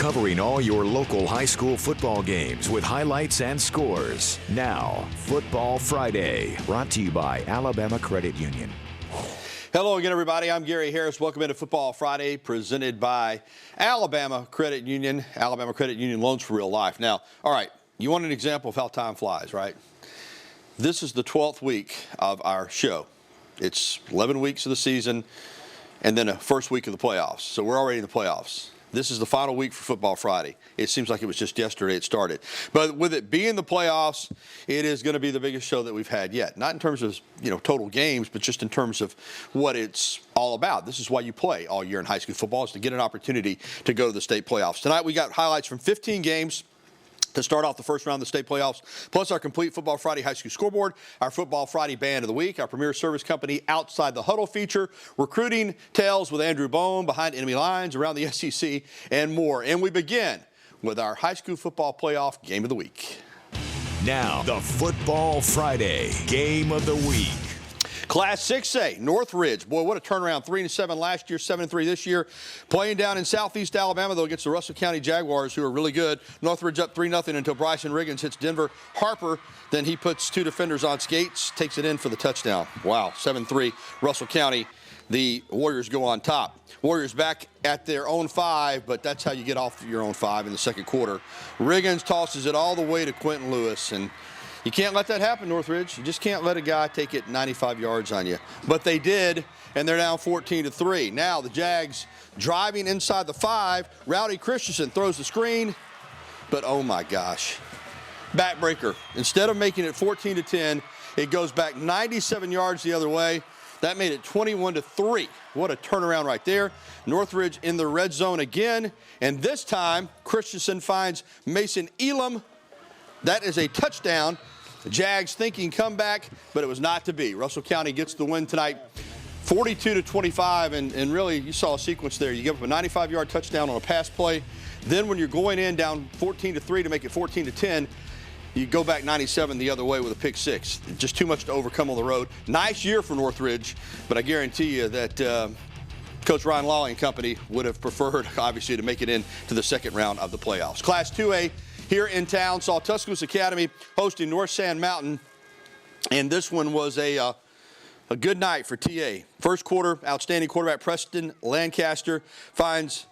covering all your local high school football games with highlights and scores. Now, Football Friday, brought to you by Alabama Credit Union. Hello again, everybody. I'm Gary Harris. Welcome into Football Friday, presented by Alabama Credit Union. Alabama Credit Union, loans for real life. Now, all right, you want an example of how time flies, right? This is the 12th week of our show. It's 11 weeks of the season and then a first week of the playoffs. So we're already in the playoffs. This is the final week for Football Friday. It seems like it was just yesterday it started. But with it being the playoffs, it is going to be the biggest show that we've had yet. Not in terms of, total games, but just in terms of what it's all about. This is why you play all year in high school football, is to get an opportunity to go to the state playoffs. Tonight we got highlights from 15 games to start off the first round of the state playoffs, plus our complete Football Friday high school scoreboard, our Football Friday Band of the Week, our premier service company Outside the Huddle feature, recruiting tales with Andrew Bone, behind enemy lines, around the SEC, and more. And we begin with our high school football playoff game of the week. Now, the Football Friday Game of the Week. Class 6A, Northridge. Boy, what a turnaround. 3-7 last year, 7-3 this year. Playing down in southeast Alabama, though, against the Russell County Jaguars, who are really good. Northridge up 3-0 until Bryson Riggins hits Denver Harper. Then he puts two defenders on skates, takes it in for the touchdown. Wow, 7-3, Russell County. The Warriors go on top. Warriors back at their own 5, but that's how you get off your own 5 in the second quarter. Riggins tosses it all the way to Quentin Lewis, and you can't let that happen, Northridge. You just can't let a guy take it 95 yards on you. But they did, and they're down 14-3. Now the Jags driving inside the 5. Rowdy Christensen throws the screen, but oh my gosh. Backbreaker. Instead of making it 14-10, it goes back 97 yards the other way. That made it 21-3. What a turnaround right there. Northridge in the red zone again, and this time Christensen finds Mason Elam. That is a touchdown. The Jags thinking comeback, but it was not to be. Russell County gets the win tonight, 42-25, and really you saw a sequence there. You give up a 95-yard touchdown on a pass play. Then when you're going in down 14-3 to make it 14-10, you go back 97 the other way with a pick 6. Just too much to overcome on the road. Nice year for Northridge, but I guarantee you that Coach Ryan Lawley and company would have preferred, obviously, to make it into the second round of the playoffs. Class 2A. Here in town, saw Tuscaloosa Academy hosting North Sand Mountain, and this one was a good night for TA. First quarter, outstanding quarterback Preston Lancaster finds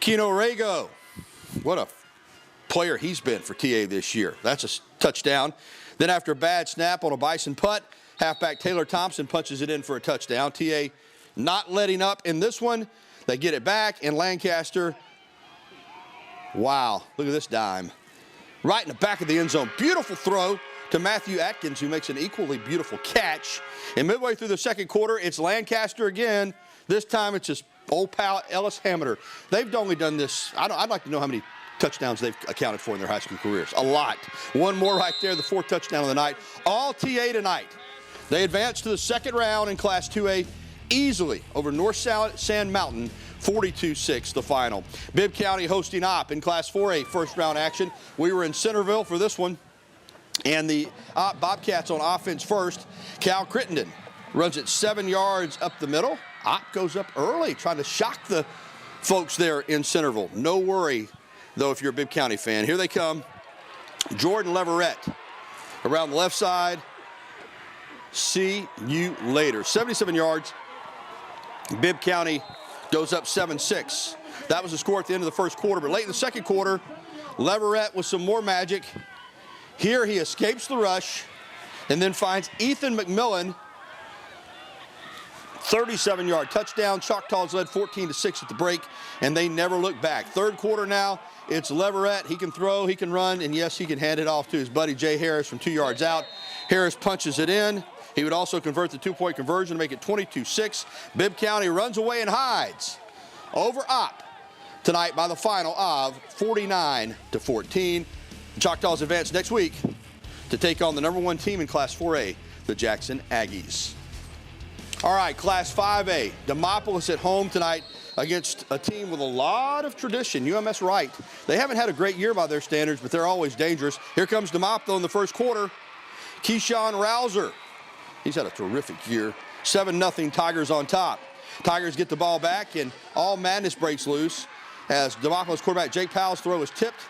Kino Rego. What a player he's been for TA this year. That's a touchdown. Then after a bad snap on a Bison putt, halfback Taylor Thompson punches it in for a touchdown. TA not letting up in this one. They get it back, and Lancaster, wow, look at this dime. Right in the back of the end zone. Beautiful throw to Matthew Atkins, who makes an equally beautiful catch. And midway through the second quarter, it's Lancaster again. This time it's his old pal Ellis Hammeter. They've only done this, I'd like to know how many touchdowns they've accounted for in their high school careers. A lot. One more right there, the 4th touchdown of the night. All TA tonight. They advance to the second round in Class 2A easily over North Sand Mountain. 42-6 the final. Bibb County hosting Opp in Class 4A first round action. We were in Centerville for this one. And the Opp Bobcats on offense first. Cal Crittenden runs it 7 yards up the middle. Opp goes up early, trying to shock the folks there in Centerville. No worry, though, if you're a Bibb County fan. Here they come. Jordan Leverett around the left side. See you later. 77 yards. Bibb County goes up 7-6. That was the score at the end of the first quarter. But late in the second quarter, Leverett with some more magic. Here he escapes the rush and then finds Ethan McMillan. 37-yard touchdown. Choctaws led 14-6 at the break, and they never looked back. Third quarter now, it's Leverett. He can throw, he can run, and yes, he can hand it off to his buddy Jay Harris from 2 yards out. Harris punches it in. He would also convert the two-point conversion to make it 22-6. Bibb County runs away and hides over Opp tonight by the final of 49-14. The Choctaws advance next week to take on the #1 team in Class 4A, the Jackson Aggies. All right, Class 5A, Demopolis at home tonight against a team with a lot of tradition, UMS-Wright. They haven't had a great year by their standards, but they're always dangerous. Here comes Demop, though, in the first quarter. Keyshawn Rouser. He's had a terrific year. 7-0 Tigers on top. Tigers get the ball back, and all madness breaks loose as Demopolis quarterback Jake Powell's throw was tipped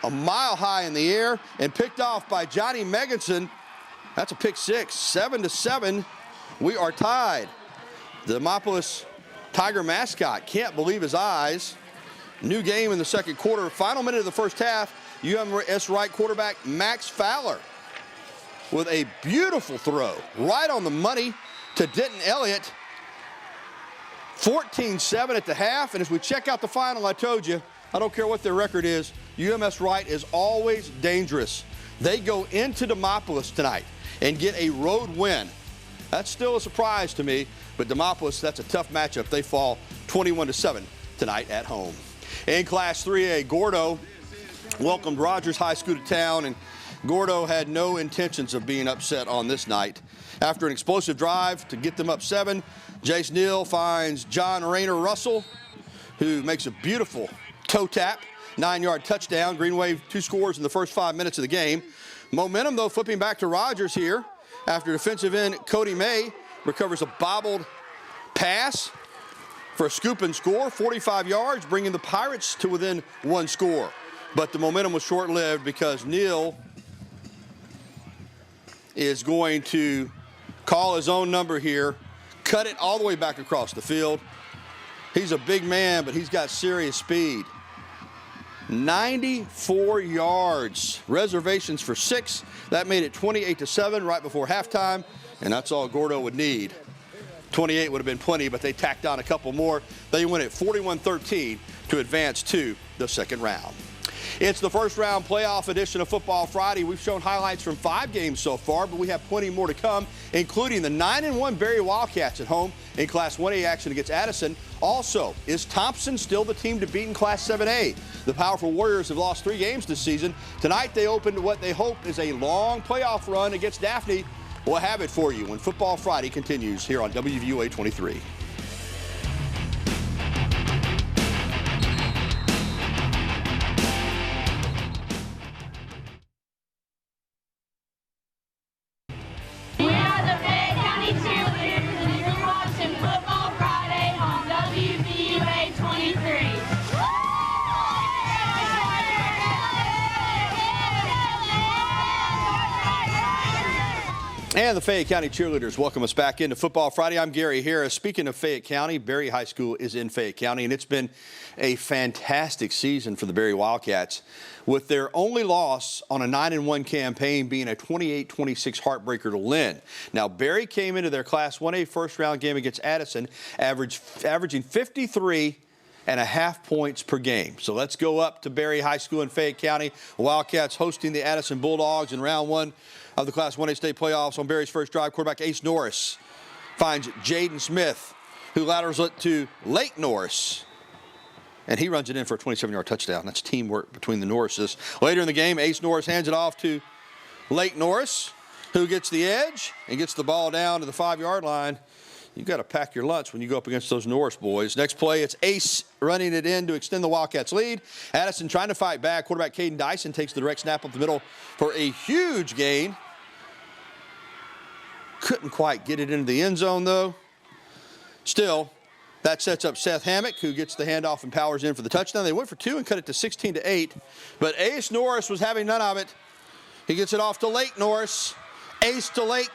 a mile high in the air and picked off by Johnny Megginson. That's a pick six. 7-7. We are tied. The Demopolis Tiger mascot can't believe his eyes. New game in the second quarter. Final minute of the first half. UMS-Wright quarterback Max Fowler with a beautiful throw right on the money to Denton Elliott. 14-7 at the half. And as we check out the final, I told you, I don't care what their record is, UMS-Wright is always dangerous. They go into Demopolis tonight and get a road win. That's still a surprise to me, but Demopolis, that's a tough matchup. They fall 21-7 tonight at home. In Class 3A, Gordo welcomed Rogers High School to town, and Gordo had no intentions of being upset on this night. After an explosive drive to get them up 7, Jace Neal finds John Rayner Russell, who makes a beautiful toe tap, 9-yard touchdown. Green Wave 2 scores in the first 5 minutes of the game. Momentum, though, flipping back to Rogers here after defensive end Cody May recovers a bobbled pass for a scoop and score, 45 yards, bringing the Pirates to within 1 score. But the momentum was short-lived because Neal is going to call his own number here, cut it all the way back across the field. He's a big man, but he's got serious speed. 94 yards. Reservations for 6. That made it 28-7 right before halftime, and that's all Gordo would need. 28 would have been plenty, but they tacked on a couple more. They win at 41-13 to advance to the second round. It's the first round playoff edition of Football Friday. We've shown highlights from 5 games so far, but we have plenty more to come, including the 9-1 Berry Wildcats at home in Class 1A action against Addison. Also, is Thompson still the team to beat in Class 7A? The Powerful Warriors have lost 3 games this season. Tonight they opened what they hope is a long playoff run against Daphne. We'll have it for you when Football Friday continues here on WVUA 23. We are the Bibb County cheerleaders, and you're watching Football Friday on WVUA 23. And the Fayette County cheerleaders welcome us back into Football Friday. I'm Gary Harris. Speaking of Fayette County, Berry High School is in Fayette County, and it's been a fantastic season for the Berry Wildcats, with their only loss on a 9-1 campaign being a 28-26 heartbreaker to Lynn. Now, Berry came into their Class 1A first-round game against Addison, averaging 53.5 points per game. So let's go up to Berry High School in Fayette County. Wildcats hosting the Addison Bulldogs in round 1 of the Class 1A state playoffs. On Berry's first drive, quarterback Ace Norris finds Jaden Smith, who laterals it to Lake Norris, and he runs it in for a 27-yard touchdown. That's teamwork between the Norrises. Later in the game, Ace Norris hands it off to Lake Norris, who gets the edge and gets the ball down to the 5-yard line. You've got to pack your lunch when you go up against those Norris boys. Next play, it's Ace running it in to extend the Wildcats' lead. Addison trying to fight back. Quarterback Caden Dyson takes the direct snap up the middle for a huge gain. Couldn't quite get it into the end zone, though. Still, that sets up Seth Hammock, who gets the handoff and powers in for the touchdown. They went for 2 and cut it to 16-8, but Ace Norris was having none of it. He gets it off to Lake Norris. Ace to Lake.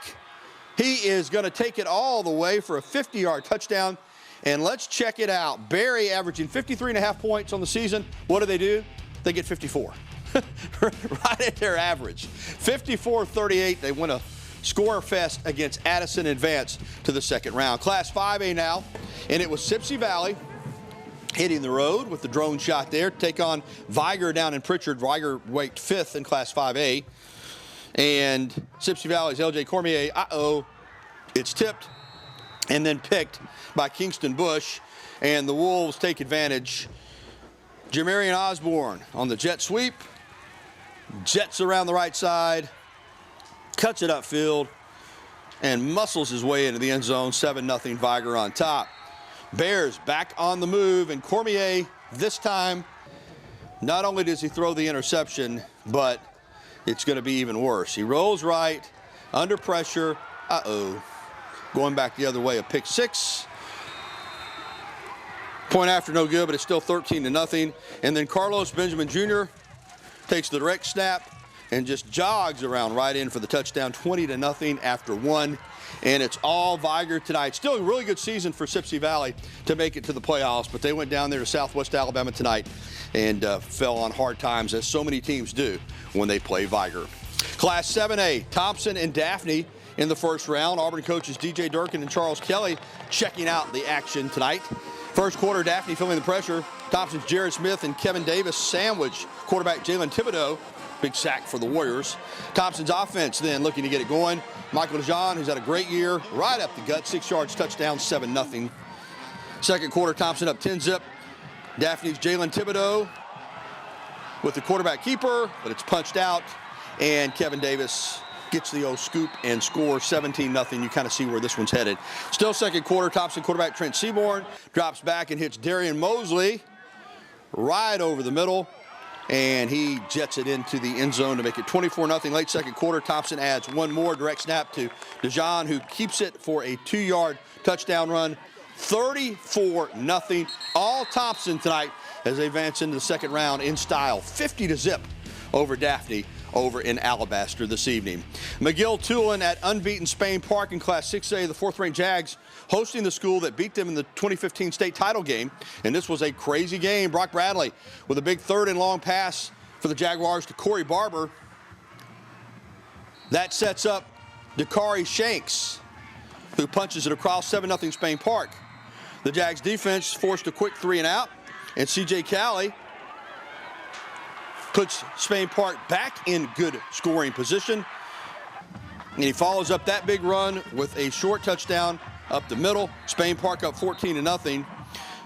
He is going to take it all the way for a 50-yard touchdown. And let's check it out. Berry averaging 53.5 points on the season. What do? They get 54. Right at their average. 54-38. They win a score fest against Addison, advance to the second round. Class 5A now, and it was Sipsey Valley hitting the road with the drone shot there to take on Vigor down in Pritchard. Vigor ranked 5th in Class 5A. And Sipsey Valley's LJ Cormier, it's tipped and then picked by Kingston Bush, and the Wolves take advantage. Jamarian Osborne on the jet sweep, jets around the right side, cuts it upfield, and muscles his way into the end zone. 7-0 Vigor on top. Bears back on the move, and Cormier this time, not only does he throw the interception, but it's going to be even worse. He rolls right, under pressure, going back the other way, a pick 6. Point after no good, but it's still 13-0. And then Carlos Benjamin Jr. takes the direct snap and just jogs around right in for the touchdown, 20-0 after one. And it's all Vigor tonight. Still a really good season for Sipsey Valley to make it to the playoffs, but they went down there to Southwest Alabama tonight and fell on hard times, as so many teams do when they play Vigor. Class 7A, Thompson and Daphne in the first round. Auburn coaches DJ Durkin and Charles Kelly checking out the action tonight. First quarter, Daphne feeling the pressure. Thompson's Jared Smith and Kevin Davis sandwich quarterback Jalen Thibodeau. Big sack for the Warriors. Thompson's offense then looking to get it going. Michael DeJean, who's had a great year, right up the gut, 6 yards, touchdown, 7-0. Second quarter, Thompson up 10-zip. Daphne's Jalen Thibodeau with the quarterback keeper, but it's punched out, and Kevin Davis gets the scoop and scores 17-0. You kind of see where this one's headed. Still second quarter, Thompson quarterback Trent Seaborn drops back and hits Darian Mosley right over the middle, and he jets it into the end zone to make it 24-0. Late second quarter, Thompson adds one more direct snap to DeJean, who keeps it for a 2-yard touchdown run. 34-0. All Thompson tonight as they advance into the second round in style. 50-0 over Daphne over in Alabaster this evening. McGill Toolen at unbeaten Spain Park in Class 6A. The fourth-ranked Jags hosting the school that beat them in the 2015 state title game. And this was a crazy game. Brock Bradley with a big third and long pass for the Jaguars to Corey Barber. That sets up Dakari Shanks, who punches it across 7-0 Spain Park. The Jags defense forced a quick 3-and-out, and C.J. Calley puts Spain Park back in good scoring position. And he follows up that big run with a short touchdown up the middle. Spain Park up 14-0.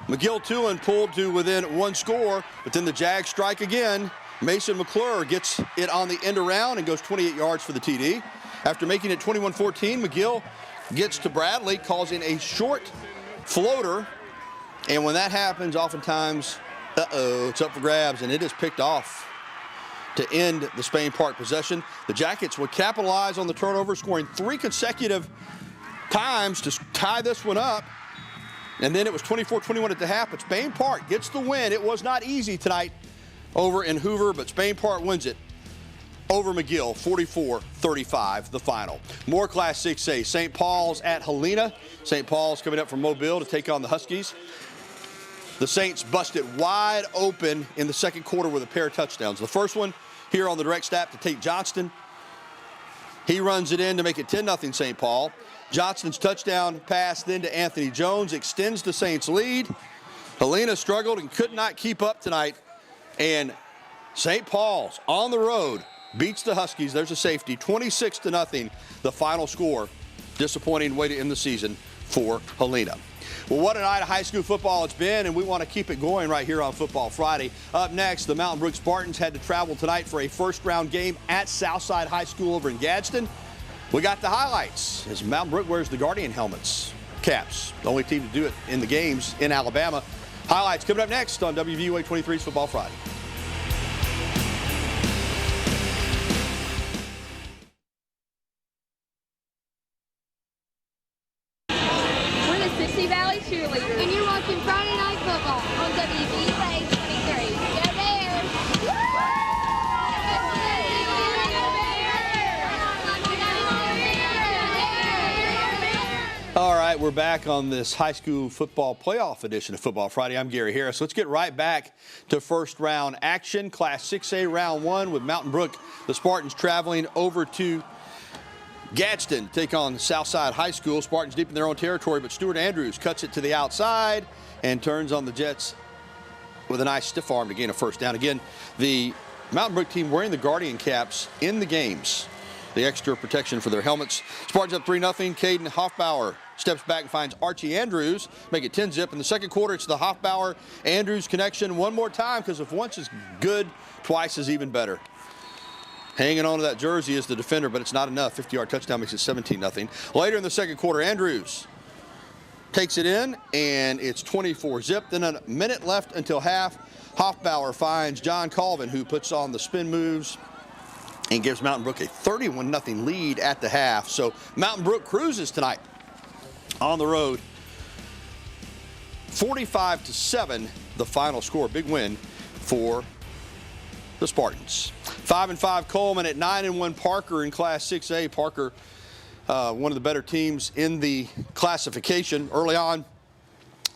McGill Toolen pulled to within one score, but then the Jags strike again. Mason McClure gets it on the end around and goes 28 yards for the TD. After making it 21-14, McGill gets to Bradley, calls in a short floater. And when that happens, oftentimes, it's up for grabs, and it is picked off to end the Spain Park possession. The Jackets would capitalize on the turnover, scoring 3 consecutive times to tie this one up. And then it was 24-21 at the half, but Spain Park gets the win. It was not easy tonight over in Hoover, but Spain Park wins it over McGill, 44-35, the final. More Class 6A, St. Paul's at Helena. St. Paul's coming up from Mobile to take on the Huskies. The Saints busted wide open in the second quarter with a pair of touchdowns. The first one here on the direct snap to Tate Johnston. He runs it in to make it 10-0 St. Paul. Johnston's touchdown pass then to Anthony Jones extends the Saints' lead. Helena struggled and could not keep up tonight. And St. Paul's on the road beats the Huskies. There's a safety, 26-0, the final score. Disappointing way to end the season for Helena. Well, what a night of high school football it's been, and we want to keep it going right here on Football Friday. Up next, the Mountain Brook Spartans had to travel tonight for a first-round game at Southside High School over in Gadsden. We got the highlights as Mountain Brook wears the Guardian helmets, caps, the only team to do it in the games in Alabama. Highlights coming up next on WVUA 23's Football Friday. Sipsey Valley cheerleaders. And you're watching Friday Night Football on WVUA 23. Go Bears! All right, we're back on this high school football playoff edition of Football Friday. I'm Gary Harris. Let's get right back to first round action. Class 6A round 1 with Mountain Brook. The Spartans traveling over to Gadsden take on Southside High School. Spartans deep in their own territory, but Stuart Andrews cuts it to the outside and turns on the Jets with a nice stiff arm to gain a first down. Again, the Mountain Brook team wearing the Guardian caps in the games. The extra protection for their helmets. Spartans up 3-0. Caden Hoffbauer steps back and finds Archie Andrews. Make it 10-zip. In the second quarter, it's the Hoffbauer-Andrews connection one more time, because if once is good, twice is even better. Hanging on to that jersey is the defender, but it's not enough. 50-yard touchdown makes it 17-0. Later in the second quarter, Andrews takes it in, and it's 24-zip. Then a minute left until half. Hoffbauer finds John Colvin, who puts on the spin moves and gives Mountain Brook a 31-0 lead at the half. So Mountain Brook cruises tonight on the road 45-7, the final score. Big win for the Spartans. 5-5 Cullman at 9-1 Parker in Class 6A. Parker, one of the better teams in the classification. Early on,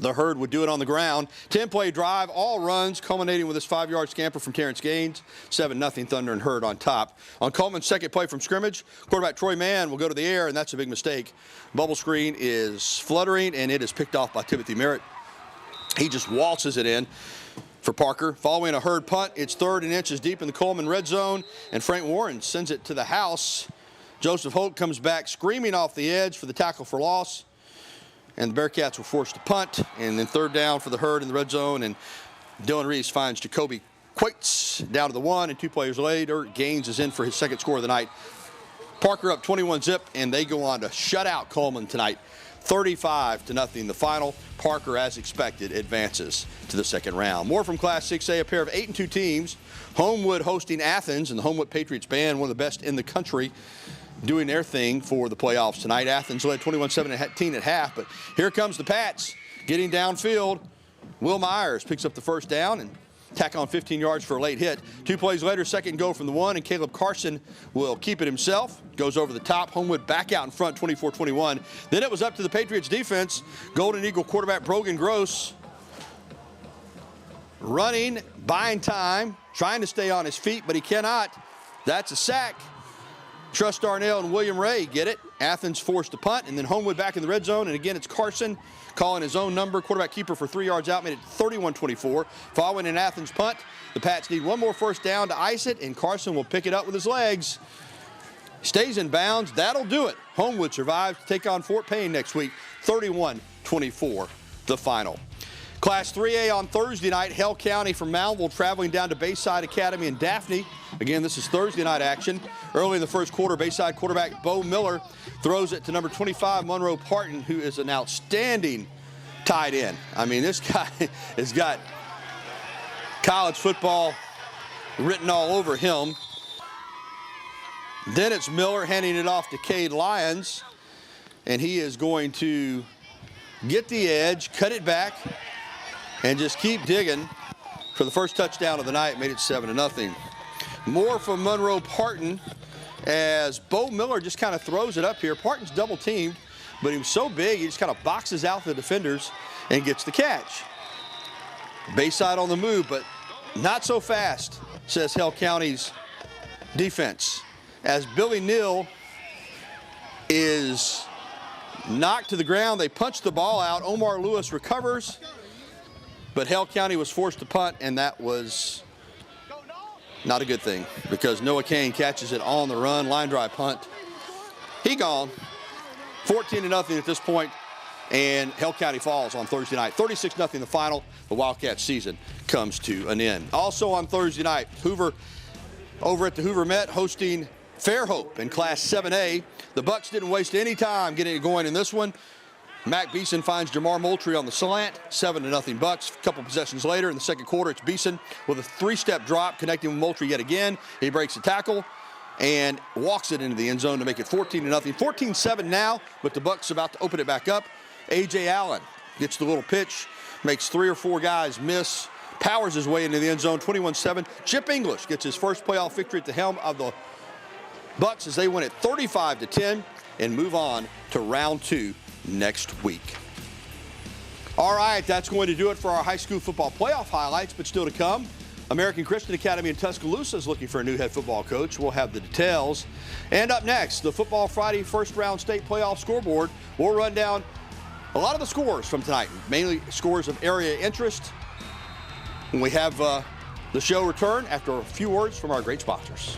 the Herd would do it on the ground. 10-play drive, all runs, culminating with this 5-yard scamper from Terrence Gaines. 7-0 Thunder and Herd on top. On Cullman's second play from scrimmage, quarterback Troy Mann will go to the air, and that's a big mistake. Bubble screen is fluttering, and it is picked off by Timothy Merritt. He just waltzes it in for Parker. Following a Herd punt, it's 3rd and inches deep in the Cullman red zone, and Frank Warren sends it to the house. Joseph Holt comes back screaming off the edge for the tackle for loss. And the Bearcats were forced to punt, and then 3rd down for the Herd in the red zone, and Dylan Reese finds Jacoby Quates down to the 1, and 2 plays later, Gaines is in for his second score of the night. Parker up 21-0, and they go on to shut out Cullman tonight. 35-0 the final. Parker, as expected, advances to the second round. More from Class 6A, a pair of 8-2 teams. Homewood hosting Athens, and the Homewood Patriots band, one of the best in the country, doing their thing for the playoffs tonight. Athens led 21-17 at half, but here comes the Pats getting downfield. Will Myers picks up the first down and tack on 15 yards for a late hit. 2 plays later, second go from the 1, and Caleb Carson will keep it himself. Goes over the top. Homewood back out in front, 24-21. Then it was up to the Patriots defense. Golden Eagle quarterback Brogan Gross running, buying time, trying to stay on his feet, but he cannot. That's a sack. Trust Darnell and William Ray get it. Athens forced to punt, and then Homewood back in the red zone, and again it's Carson calling his own number. Quarterback keeper for 3 yards out, made it 31-24. Following an Athens punt, the Pats need one more first down to ice it, and Carson will pick it up with his legs. Stays in bounds. That'll do it. Homewood survives to take on Fort Payne next week. 31-24, the final. Class 3A on Thursday night, Hale County from Moundville traveling down to Bayside Academy in Daphne. Again, this is Thursday night action. Early in the first quarter, Bayside quarterback Bo Miller throws it to number 25, Monroe Parton, who is an outstanding tight end. I mean, this guy has got college football written all over him. Then it's Miller handing it off to Cade Lyons, and he is going to get the edge, cut it back, and just keep digging for the first touchdown of the night. Made it 7-0. More from Monroe Parton as Bo Miller just kind of throws it up here. Parton's double teamed, but he was so big he just kind of boxes out the defenders and gets the catch. Bayside on the move, but not so fast, says Hale County's defense. As Billy Neal is knocked to the ground, they punch the ball out. Omar Lewis recovers, but Hale County was forced to punt, and that was not a good thing because Noah Kane catches it on the run. Line drive punt. He gone. 14-0 at this point, and Hale County falls on Thursday night. 36-0 the final. The Wildcat season comes to an end. Also on Thursday night, Hoover over at the Hoover Met hosting Fairhope in Class 7A. The Bucks didn't waste any time getting it going in this one. Mac Beeson finds Jamar Moultrie on the slant, 7-0 Bucks. A couple possessions later in the second quarter, it's Beeson with a 3-step drop, connecting with Moultrie yet again. He breaks the tackle and walks it into the end zone to make it 14-0. 14-7 now, but the Bucks about to open it back up. A.J. Allen gets the little pitch, makes 3 or 4 guys miss, powers his way into the end zone, 21-7. Chip English gets his first playoff victory at the helm of the Bucks as they win it 35-10 and move on to round 2 next week. All right, that's going to do it for our high school football playoff highlights, but still to come. American Christian Academy in Tuscaloosa is looking for a new head football coach. We'll have the details. And up next, the Football Friday first round state playoff scoreboard. We'll run down a lot of the scores from tonight, mainly scores of area interest. When we have the show return after a few words from our great sponsors.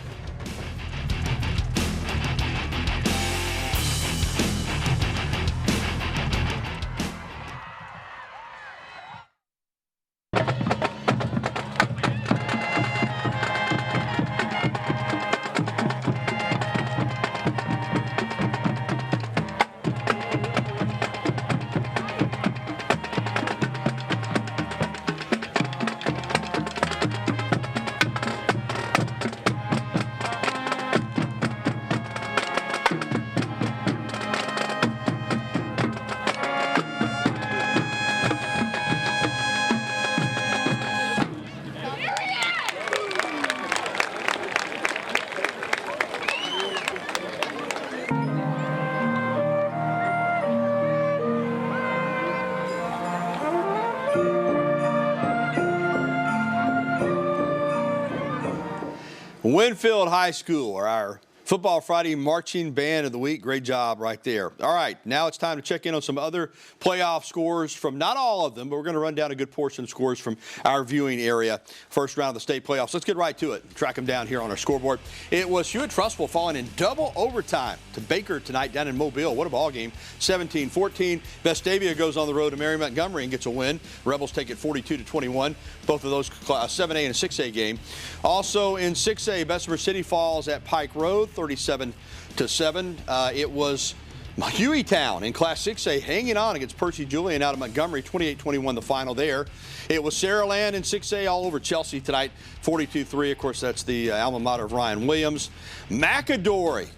Winfield High School, or our Football Friday marching band of the week. Great job right there. All right, now it's time to check in on some other playoff scores from not all of them, but we're going to run down a good portion of scores from our viewing area. First round of the state playoffs. Let's get right to it. Track them down here on our scoreboard. It was Hewitt-Trussville falling in double overtime to Baker tonight down in Mobile. What a ball game. 17-14. Vestavia goes on the road to Mary Montgomery and gets a win. Rebels take it 42-21. Both of those 7A and a 6A game. Also in 6A, Bessemer City falls at Pike Road. 37-7. It was Hueytown in Class 6A hanging on against Percy Julian out of Montgomery. 28-21 the final there. It was Saraland in 6A all over Chelsea tonight. 42-3. Of course, that's the alma mater of Ryan Williams. McAdory,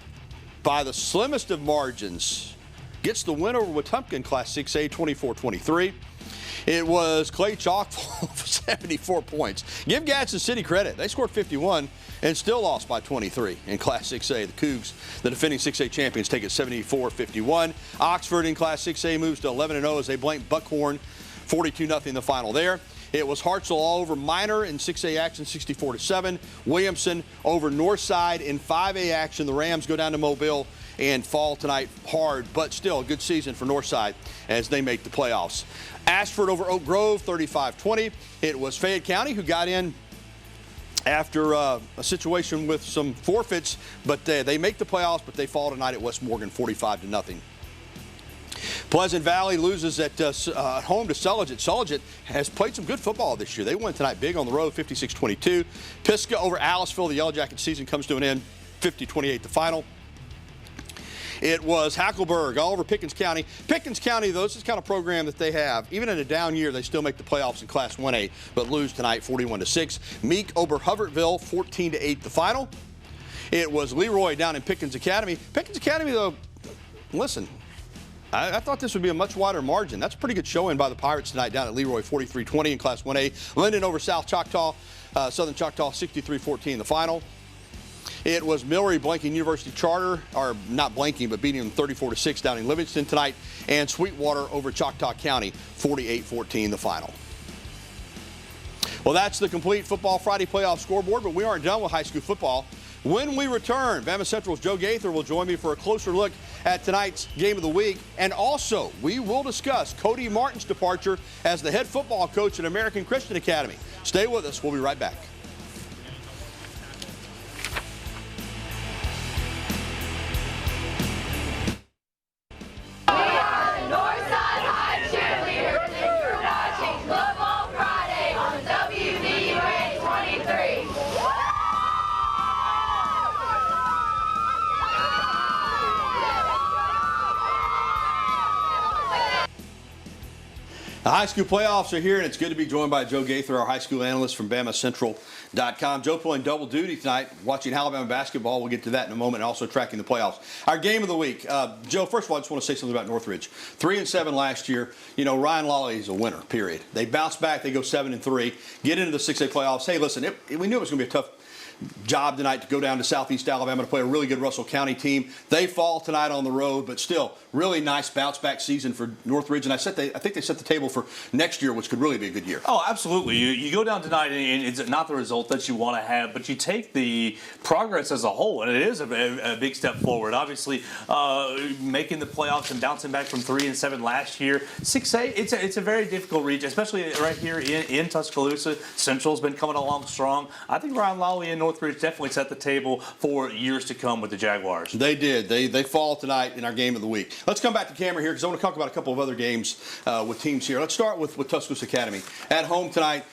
by the slimmest of margins, gets the win over Wetumpka Class 6A. 24-23. It was Clay Chalkful for 74 points. Give Gadsden City credit. They scored 51 and still lost by 23 in Class 6A. The Cougs, the defending 6A champions, take it 74-51. Oxford in Class 6A moves to 11-0 as they blank Buckhorn 42-0 the final there. It was Hartselle all over Minor in 6A action, 64-7. Williamson over Northside in 5A action. The Rams go down to Mobile and fall tonight hard, but still a good season for Northside as they make the playoffs. Ashford over Oak Grove, 35-20. It was Fayette County who got in after a situation with some forfeits, but they make the playoffs, but they fall tonight at West Morgan, 45-0. Pleasant Valley loses at home to Sulligit. Sulligit has played some good football this year. They won tonight big on the road, 56-22. Pisgah over Aliceville. The Yellow Jacket season comes to an end, 50-28 the final. It was Hackleburg all over Pickens County. Pickens County, though, this is the kind of program that they have. Even in a down year, they still make the playoffs in Class 1A, but lose tonight 41-6. Meek over Hubbardville, 14-8 the final. It was Leroy down in Pickens Academy. Pickens Academy, though, listen, I thought this would be a much wider margin. That's a pretty good showing by the Pirates tonight down at Leroy, 43-20 in Class 1A. Linden over South Choctaw, Southern Choctaw, 63-14 the final. It was Millery blanking University Charter, or not blanking, but beating them 34-6 down in Livingston tonight. And Sweetwater over Choctaw County, 48-14 the final. Well, that's the complete Football Friday playoff scoreboard, but we aren't done with high school football. When we return, Bama Central's Joe Gaither will join me for a closer look at tonight's game of the week. And also, we will discuss Cody Martin's departure as the head football coach at American Christian Academy. Stay with us. We'll be right back. Northside High cheerleaders, and you're watching Football Friday on WVUA 23. The high school playoffs are here, and it's good to be joined by Joe Gaither, our high school analyst from BamaCentral.com. Joe pulling double duty tonight, watching Alabama basketball. We'll get to that in a moment, and also tracking the playoffs. Our game of the week. Joe, first of all, I just want to say something about Northridge. 3-7 last year. You know, Ryan Lawley is a winner, period. They bounce back. They go 7-3, get into the 6A playoffs. Hey, listen, we knew it was going to be a tough job tonight to go down to Southeast Alabama to play a really good Russell County team. They fall tonight on the road, but still, really nice bounce-back season for Northridge. And I think they set the table for next year, which could really be a good year. Oh, absolutely. You go down tonight, and it's not the result that you want to have, but you take the progress as a whole, and it is a big step forward. Obviously, making the playoffs and bouncing back from 3-7 last year. 6A, it's a very difficult region, especially right here in Tuscaloosa. Central's been coming along strong. I think Ryan Lawley and Northridge definitely set the table for years to come with the Jaguars. They did. They fall tonight in our game of the week. Let's come back to camera here because I want to talk about a couple of other games with teams here. Let's start with Tuscaloosa Academy. At home tonight,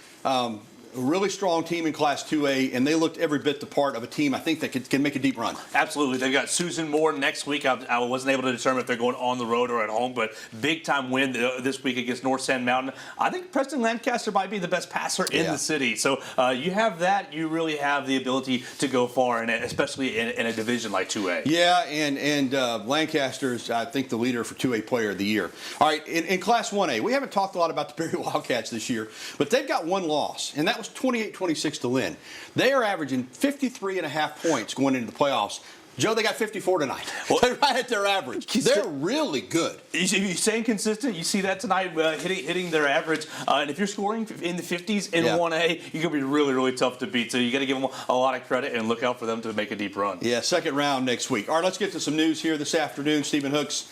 a really strong team in Class 2A, and they looked every bit the part of a team I think that can make a deep run. Absolutely. They've got Susan Moore next week. I wasn't able to determine if they're going on the road or at home, but big-time win this week against North Sand Mountain. I think Preston Lancaster might be the best passer in the city. So you have that. You really have the ability to go far, and especially in a division like 2A. Yeah, and Lancaster's, I think, the leader for 2A Player of the Year. All right, in Class 1A, we haven't talked a lot about the Berry Wildcats this year, but they've got one loss, and that was 28-26 to Lynn. They are averaging 53.5 points going into the playoffs. Joe, they got 54 tonight. They're right at their average. They're really good. If you're staying consistent, you see that tonight hitting their average. And if you're scoring in the 50s in 1A, you're going to be really, really tough to beat. So you got to give them a lot of credit and look out for them to make a deep run. Yeah, second round next week. All right, let's get to some news here this afternoon. Stephen Hooks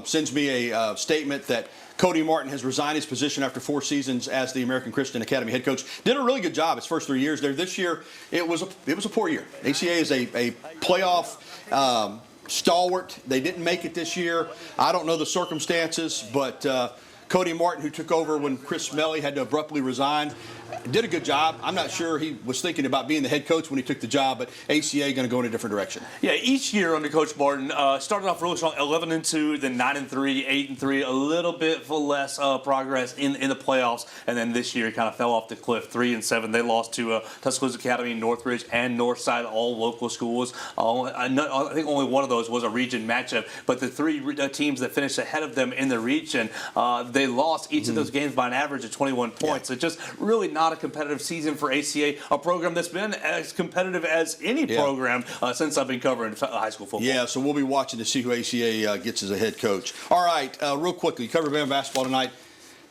sends me a statement that Cody Martin has resigned his position after 4 seasons as the American Christian Academy head coach. Did a really good job his first 3 years there. This year, it was a poor year. ACA is a playoff stalwart. They didn't make it this year. I don't know the circumstances, but Cody Martin, who took over when Chris Smelly had to abruptly resign, did a good job. I'm not sure he was thinking about being the head coach when he took the job, but ACA going to go in a different direction. Yeah, each year under Coach Martin started off really strong, 11-2, then 9-3, 8-3, a little bit less progress in the playoffs, and then this year kind of fell off the cliff, 3-7. They lost to Tuscaloosa Academy, Northridge, and Northside, all local schools. I think only one of those was a region matchup, but the 3 teams that finished ahead of them in the region, they lost each of those games by an average of 21 points. So just really not a competitive season for ACA, a program that's been as competitive as any program since I've been covering high school football. Yeah, so we'll be watching to see who ACA gets as a head coach. All right, real quickly, you covered Bama basketball tonight.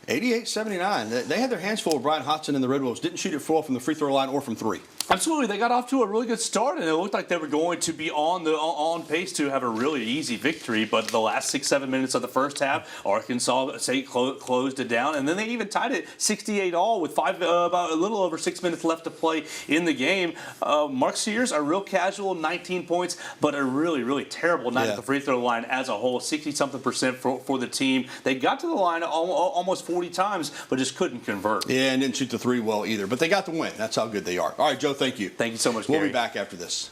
88-79. They had their hands full with Brian Hodson and the Red Wolves. Didn't shoot it well from the free throw line or from 3. Absolutely. They got off to a really good start, and it looked like they were going to be on pace to have a really easy victory. But the last 6-7 minutes of the first half, Arkansas State closed it down, and then they even tied it 68-all with about a little over 6 minutes left to play in the game. Mark Sears, a real casual, 19 points, but a really, really terrible night at the free throw line as a whole, 60-something% for the team. They got to the line almost 40 times, but just couldn't convert. Yeah, and didn't shoot the 3 well either. But they got the win. That's how good they are. All right, Joe, thank you. Thank you so much, We'll Gary. be back after this.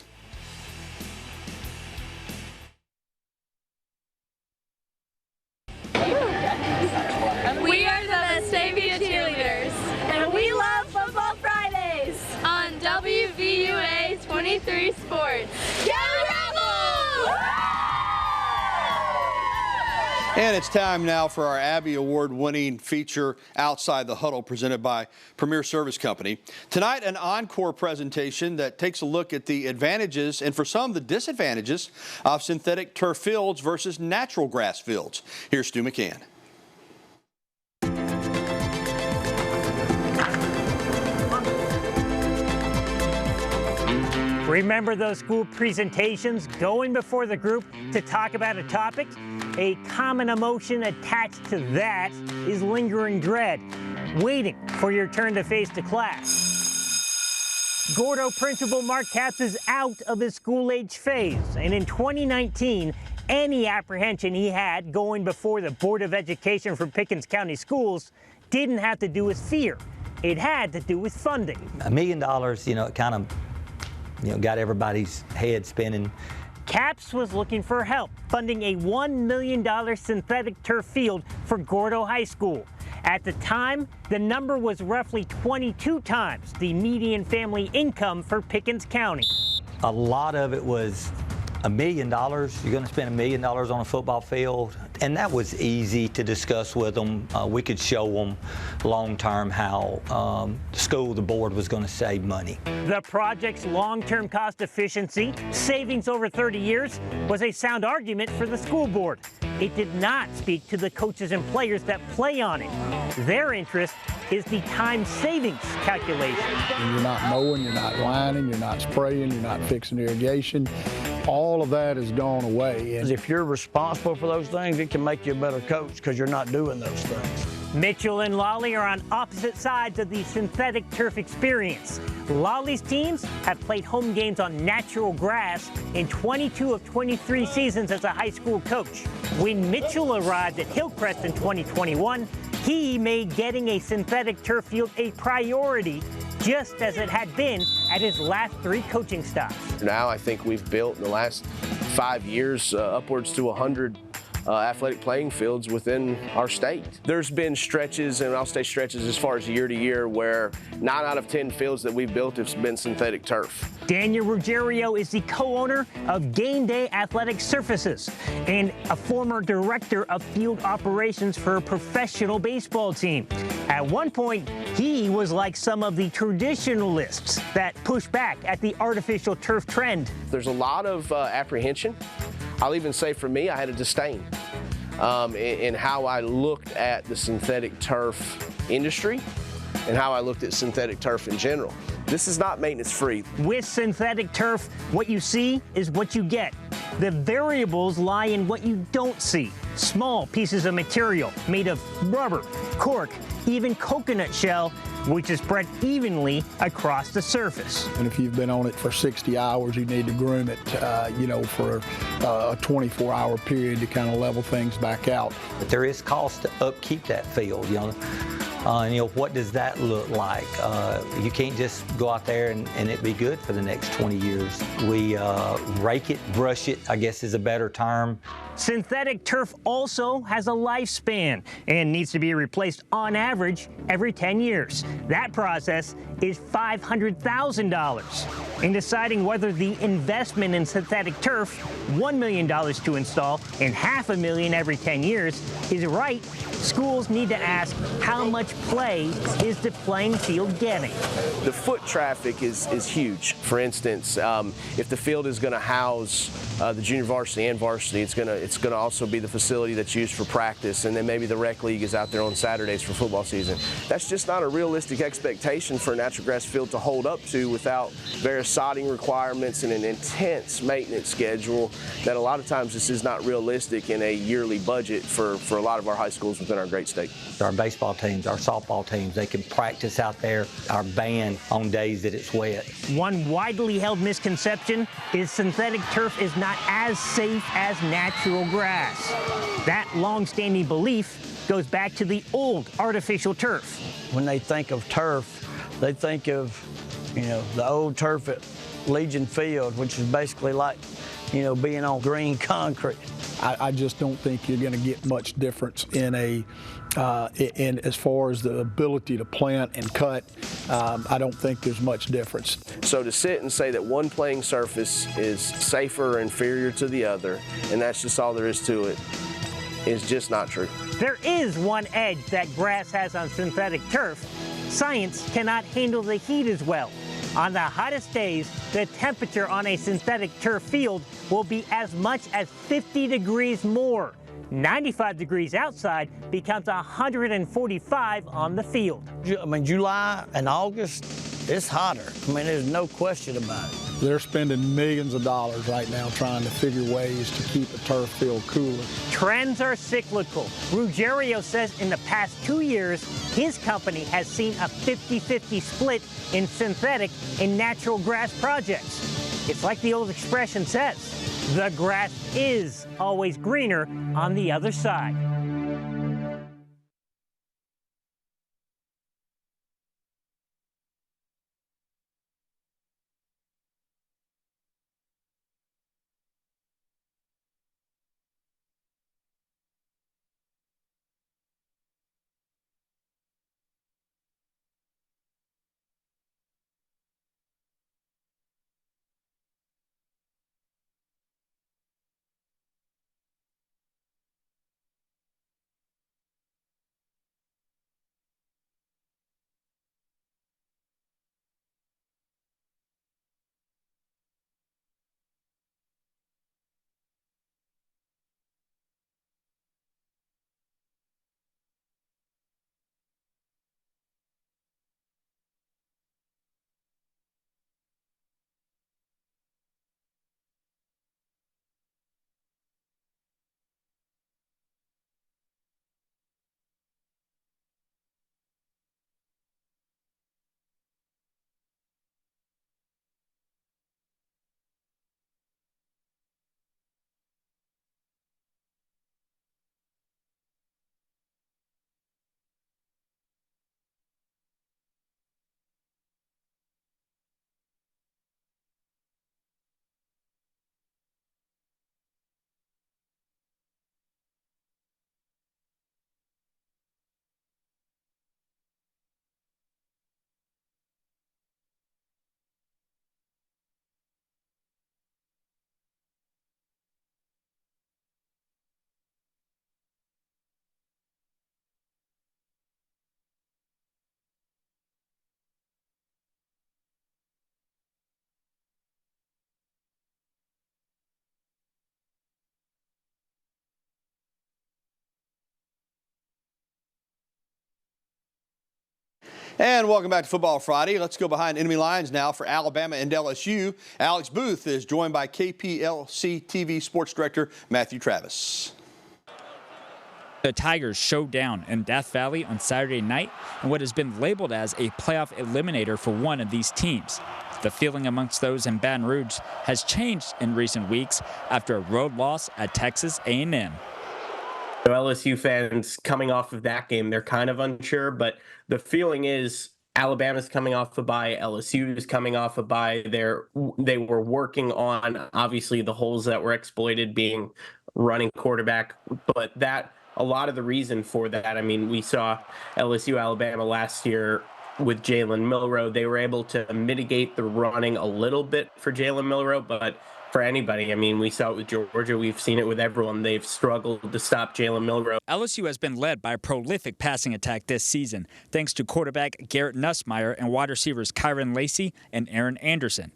We are the Vestavia cheerleaders, and we love Football Fridays on WVUA 23 Sports. Go Rebels! And it's time now for our Abby Award-winning feature, Outside the Huddle, presented by Premier Service Company. Tonight, an encore presentation that takes a look at the advantages and, for some, the disadvantages of synthetic turf fields versus natural grass fields. Here's Stu McCann. Remember those school presentations, going before the group to talk about a topic? A common emotion attached to that is lingering dread, waiting for your turn to face the class. Gordo principal Mark Capps is out of his school-age phase, and in 2019, any apprehension he had going before the Board of Education for Pickens County Schools didn't have to do with fear. It had to do with funding. $1 million, it kind of, got everybody's head spinning. Capps was looking for help funding a $1 million synthetic turf field for Gordo High School. At the time, the number was roughly 22 times the median family income for Pickens County. A lot of it was $1 million. You're going to spend $1 million on a football field. And that was easy to discuss with them. We could show them long-term how the board was going to save money. The project's long-term cost efficiency, savings over 30 years, was a sound argument for the school board. It did not speak to the coaches and players that play on it. Their interest is the time savings calculation. You're not mowing, you're not lining, you're not spraying, you're not fixing irrigation. All of that has gone away. And if you're responsible for those things, it can make you a better coach because you're not doing those things. Mitchell and Lawley are on opposite sides of the synthetic turf experience. Lawley's teams have played home games on natural grass in 22 of 23 seasons as a high school coach. When Mitchell arrived at Hillcrest in 2021, he made getting a synthetic turf field a priority, just as it had been at his last 3 coaching stops. Now I think we've built in the last 5 years upwards to 100 athletic playing fields within our state. There's been stretches, and I'll say stretches as far as year to year, where 9 out of 10 fields that we've built have been synthetic turf. Daniel Ruggiero is the co-owner of Game Day Athletic Surfaces and a former director of field operations for a professional baseball team. At one point, he was like some of the traditionalists that push back at the artificial turf trend. There's a lot of apprehension. I'll even say for me, I had a disdain in how I looked at the synthetic turf industry and how I looked at synthetic turf in general. This is not maintenance free. With synthetic turf, what you see is what you get. The variables lie in what you don't see. Small pieces of material made of rubber, cork, even coconut shell, which is spread evenly across the surface. And if you've been on it for 60 hours, you need to groom it, for a 24-hour period to kind of level things back out. But there is cost to upkeep that field, what does that look like? You can't just go out there and it be good for the next 20 years. We rake it, brush it, I guess is a better term. Synthetic turf also has a lifespan and needs to be replaced on average every 10 years. That process is $500,000. In deciding whether the investment in synthetic turf, $1 million to install and $500,000 every 10 years, is right, schools need to ask how much play is the playing field getting. The foot traffic is huge. For instance, if the field is going to house the junior varsity and varsity, it's going to also be the facility that's used for practice, and then maybe the rec league is out there on Saturdays for football season. That's just not a realistic expectation for a natural grass field to hold up to without various sodding requirements and an intense maintenance schedule that a lot of times this is not realistic in a yearly budget for a lot of our high schools within our great state. Our baseball teams, our softball teams, they can practice out there, our band, on days that it's wet. One widely held misconception is synthetic turf is not as safe as natural grass. That long-standing belief goes back to the old artificial turf. When they think of turf, they think of, the old turf at Legion Field, which is basically like, being on green concrete. I just don't think you're going to get much difference in as far as the ability to plant and cut. I don't think there's much difference. So to sit and say that one playing surface is safer or inferior to the other, and that's just all there is to it, is just not true. There is one edge that grass has on synthetic turf. Science cannot handle the heat as well. On the hottest days, the temperature on a synthetic turf field will be as much as 50 degrees more. 95 degrees outside becomes 145 on the field. July and August, it's hotter. There's no question about it. They're spending millions of dollars right now trying to figure ways to keep a turf field cooler. Trends are cyclical. Ruggiero says in the past 2 years, his company has seen a 50-50 split in synthetic and natural grass projects. It's like the old expression says, the grass is always greener on the other side. And welcome back to Football Friday. Let's go behind enemy lines now for Alabama and LSU. Alex Booth is joined by KPLC TV Sports Director Matthew Travis. The Tigers showed down in Death Valley on Saturday night in what has been labeled as a playoff eliminator for one of these teams. The feeling amongst those in Baton Rouge has changed in recent weeks after a road loss at Texas A&M. LSU fans coming off of that game, they're kind of unsure, but the feeling is Alabama's coming off a bye, LSU is coming off a bye. They were working on, obviously, the holes that were exploited, being running quarterback, but a lot of the reason for that, I mean, we saw LSU, Alabama last year with Jalen Milroe. They were able to mitigate the running a little bit for Jalen Milroe, but for anybody, I mean, we saw it with Georgia. We've seen it with everyone. They've struggled to stop Jalen Milroe. LSU has been led by a prolific passing attack this season, thanks to quarterback Garrett Nussmeier and wide receivers Kyron Lacey and Aaron Anderson.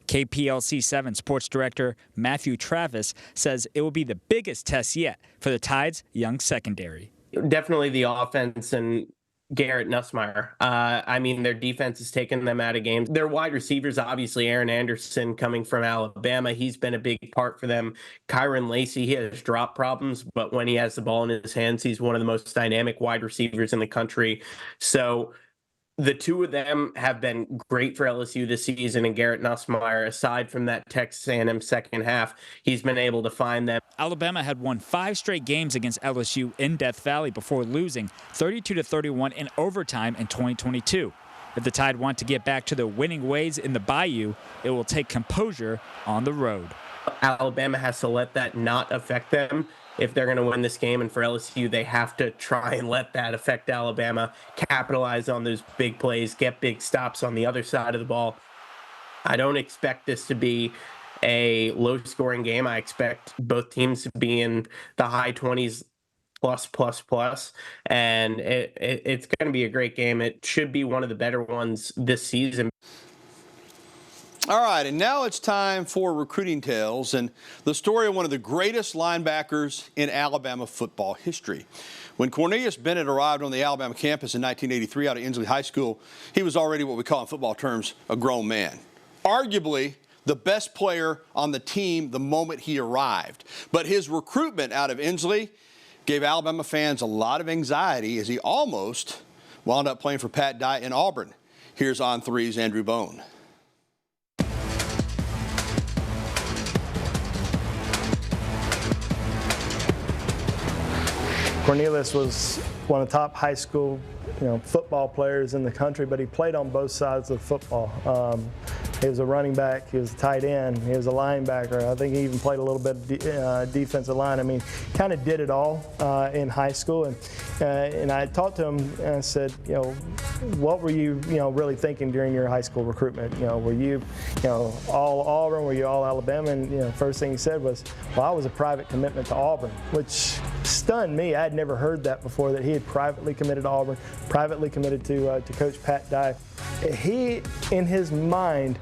KPLC 7 Sports Director Matthew Travis says it will be the biggest test yet for the Tide's young secondary. Definitely the offense and Garrett Nussmeier. I mean, their defense has taken them out of games. Their wide receivers, obviously, Aaron Anderson coming from Alabama, he's been a big part for them. Kyron Lacey, he has drop problems, but when he has the ball in his hands, he's one of the most dynamic wide receivers in the country. So the two of them have been great for LSU this season, and Garrett Nussmeier, aside from that Texas A&M second half, he's been able to find them. Alabama had won 5 straight games against LSU in Death Valley before losing 32-31 in overtime in 2022. If the Tide want to get back to their winning ways in the Bayou, it will take composure on the road. Alabama has to let that not affect them if they're going to win this game, and for LSU, they have to try and let that affect Alabama, capitalize on those big plays, get big stops on the other side of the ball. I don't expect this to be a low-scoring game. I expect both teams to be in the high 20s plus, and it's going to be a great game. It should be one of the better ones this season. All right, and now it's time for Recruiting Tales and the story of one of the greatest linebackers in Alabama football history. When Cornelius Bennett arrived on the Alabama campus in 1983 out of Inslee High School, he was already what we call in football terms a grown man. Arguably the best player on the team the moment he arrived. But his recruitment out of Inslee gave Alabama fans a lot of anxiety as he almost wound up playing for Pat Dye in Auburn. Here's On 3's Andrew Bone. Cornelius was one of the top high school, football players in the country, but he played on both sides of football. He was a running back, he was a tight end, he was a linebacker. I think he even played a little bit of defensive line. I mean, kind of did it all in high school. And I talked to him and I said, what were you, really thinking during your high school recruitment? Were you, all Auburn? Were you all Alabama? And first thing he said was, well, I was a private commitment to Auburn, which stunned me. I had never heard that before, that he had privately committed to Auburn, privately committed to Coach Pat Dye. He, in his mind,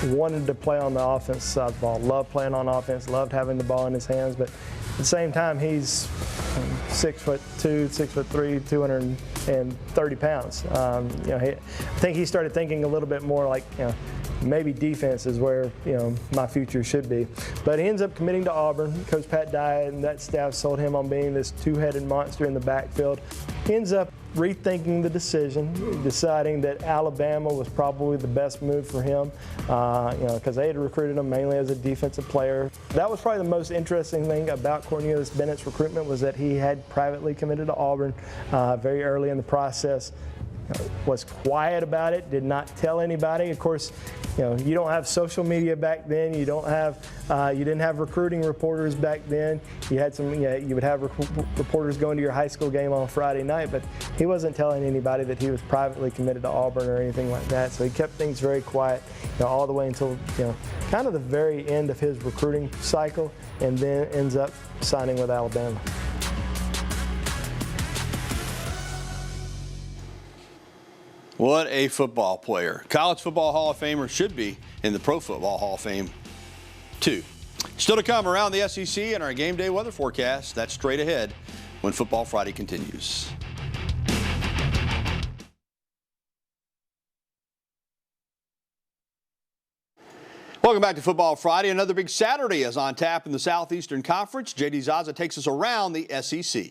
wanted to play on the offensive side of the ball, loved playing on offense, loved having the ball in his hands, but at the same time, he's 6'2", 6'3", 230 pounds. I think he started thinking a little bit more like, maybe defense is where, my future should be. But he ends up committing to Auburn. Coach Pat Dye and that staff sold him on being this two-headed monster in the backfield. He ends up rethinking the decision, deciding that Alabama was probably the best move for him, because they had recruited him mainly as a defensive player. That was probably the most interesting thing about Cornelius Bennett's recruitment, was that he had privately committed to Auburn very early in the process. Was quiet about it, did not tell anybody. Of course, you don't have social media back then. You don't have, you didn't have recruiting reporters back then. You had some, you would have reporters going to your high school game on Friday night, but he wasn't telling anybody that he was privately committed to Auburn or anything like that. So he kept things very quiet, all the way until, kind of the very end of his recruiting cycle, and then ends up signing with Alabama. What a football player. College Football Hall of Famer, should be in the Pro Football Hall of Fame, too. Still to come around the SEC and our game day weather forecast. That's straight ahead when Football Friday continues. Welcome back to Football Friday. Another big Saturday is on tap in the Southeastern Conference. J.D. Zaza takes us around the SEC.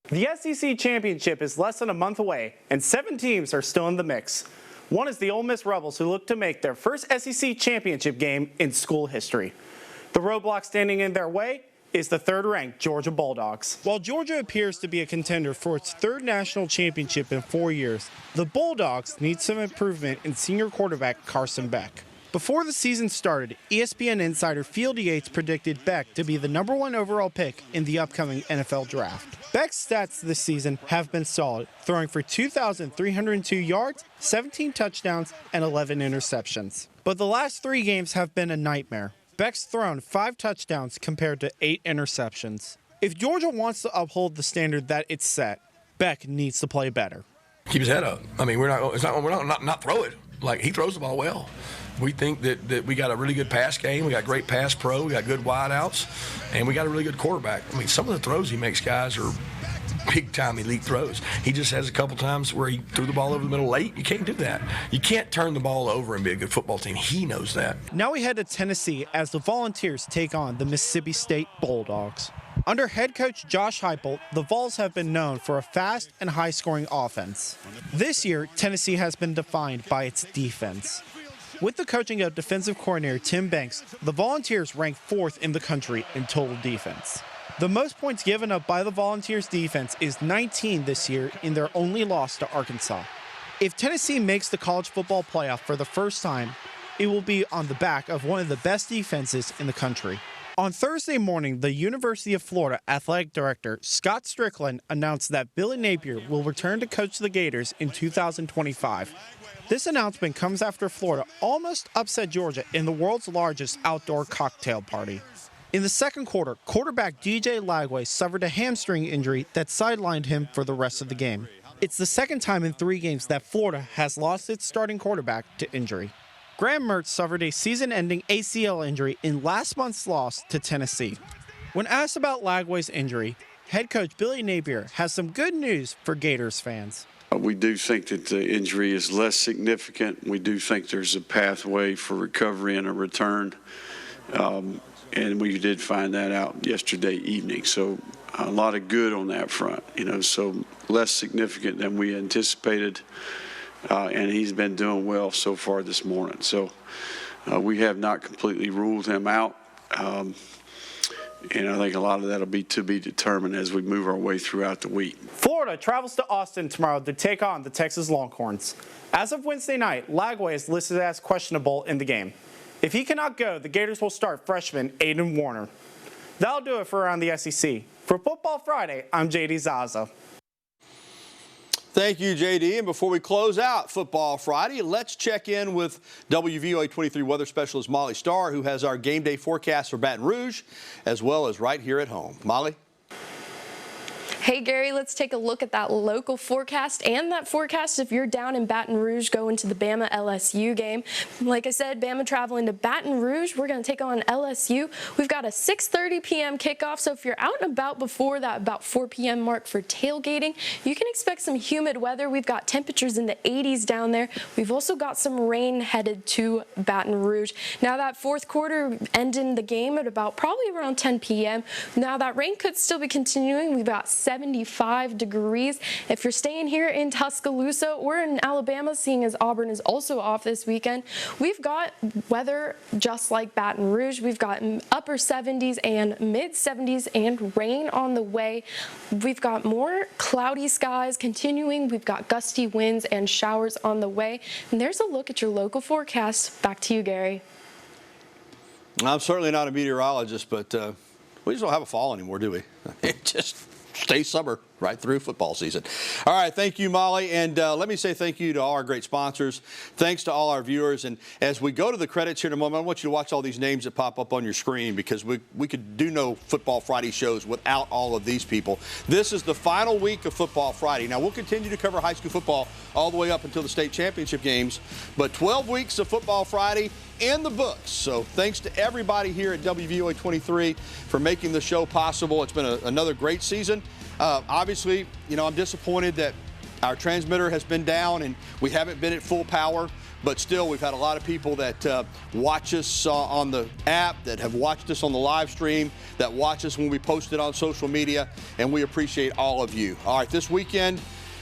The SEC Championship is less than a month away, and 7 teams are still in the mix. One is the Ole Miss Rebels, who look to make their first SEC Championship game in school history. The roadblock standing in their way is the third-ranked Georgia Bulldogs. While Georgia appears to be a contender for its third national championship in 4 years, the Bulldogs need some improvement in senior quarterback Carson Beck. Before the season started, ESPN insider Field Yates predicted Beck to be the #1 overall pick in the upcoming NFL Draft. Beck's stats this season have been solid, throwing for 2,302 yards, 17 touchdowns, and 11 interceptions. But the last 3 games have been a nightmare. Beck's thrown 5 touchdowns compared to 8 interceptions. If Georgia wants to uphold the standard that it's set, Beck needs to play better. Keep his head up. I mean, we're not throw it. Like, he throws the ball well. We think that we got a really good pass game. We got great pass pro. We got good wideouts, and we got a really good quarterback. I mean, some of the throws he makes, guys, are big-time elite throws. He just has a couple times where he threw the ball over the middle late. You can't do that. You can't turn the ball over and be a good football team. He knows that. Now we head to Tennessee as the Volunteers take on the Mississippi State Bulldogs. Under head coach Josh Heupel, the Vols have been known for a fast and high-scoring offense. This year, Tennessee has been defined by its defense. With the coaching of defensive coordinator Tim Banks, the Volunteers rank 4th in the country in total defense. The most points given up by the Volunteers defense is 19 this year in their only loss to Arkansas. If Tennessee makes the college football playoff for the first time, it will be on the back of one of the best defenses in the country. On Thursday morning, the University of Florida athletic director Scott Strickland announced that Billy Napier will return to coach the Gators in 2025. This announcement comes after Florida almost upset Georgia in the world's largest outdoor cocktail party. In the second quarter, quarterback DJ Lagway suffered a hamstring injury that sidelined him for the rest of the game. It's the second time in 3 games that Florida has lost its starting quarterback to injury. Graham Mertz suffered a season-ending ACL injury in last month's loss to Tennessee. When asked about Lagway's injury, head coach Billy Napier has some good news for Gators fans. We do think that the injury is less significant. We do think there's a pathway for recovery and a return. And we did find that out yesterday evening. So a lot of good on that front, so less significant than we anticipated. And he's been doing well so far this morning. So we have not completely ruled him out. And I think a lot of that will be to be determined as we move our way throughout the week. Florida travels to Austin tomorrow to take on the Texas Longhorns. As of Wednesday night, Lagway is listed as questionable in the game. If he cannot go, the Gators will start freshman Aiden Warner. That'll do it for Around the SEC. For Football Friday, I'm J.D. Zaza. Thank you, JD. And before we close out Football Friday, let's check in with WVUA 23 weather specialist Molly Starr, who has our game day forecast for Baton Rouge, as well as right here at home. Molly? Hey, Gary, let's take a look at that local forecast and that forecast if you're down in Baton Rouge going to the Bama LSU game. Like I said, Bama traveling to Baton Rouge. We're going to take on LSU. We've got a 6:30 p.m. kickoff, so if you're out and about before that about 4 p.m. mark for tailgating, you can expect some humid weather. We've got temperatures in the 80s down there. We've also got some rain headed to Baton Rouge. Now that fourth quarter ending the game at about probably around 10 p.m. Now that rain could still be continuing. We've got 75 degrees. If you're staying here in Tuscaloosa or in Alabama, seeing as Auburn is also off this weekend, we've got weather just like Baton Rouge. We've got upper 70s and mid 70s and rain on the way. We've got more cloudy skies continuing. We've got gusty winds and showers on the way. And there's a look at your local forecast. Back to you, Gary. I'm certainly not a meteorologist, but we just don't have a fall anymore, do we? It just stay summer right through football season. All right, thank you, Molly. And let me say thank you to all our great sponsors. Thanks to all our viewers. And as we go to the credits here in a moment, I want you to watch all these names that pop up on your screen because we could do no Football Friday shows without all of these people. This is the final week of Football Friday. Now, we'll continue to cover high school football all the way up until the state championship games, but 12 weeks of Football Friday in the books. So thanks to everybody here at WVUA 23 for making the show possible. It's been another great season. Obviously, I'm disappointed that Our transmitter has been down, and we haven't been at full power. But still, we've had a lot of people that watch us on the app, that have watched us on the live stream, that watch us when we post it on social media, and we appreciate all of you. All right, this weekend,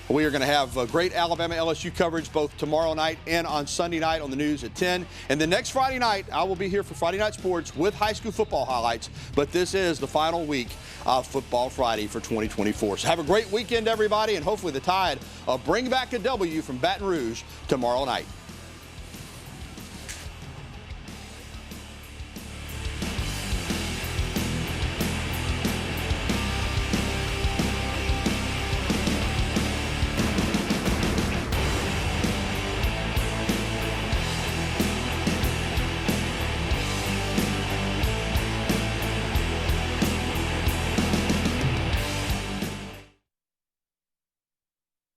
we are going to have great Alabama LSU coverage both tomorrow night and on Sunday night on the news at 10. And then next Friday night, I will be here for Friday Night Sports with high school football highlights. But this is the final week of Football Friday for 2024. So have a great weekend, everybody, and hopefully the Tide bring back a W from Baton Rouge tomorrow night.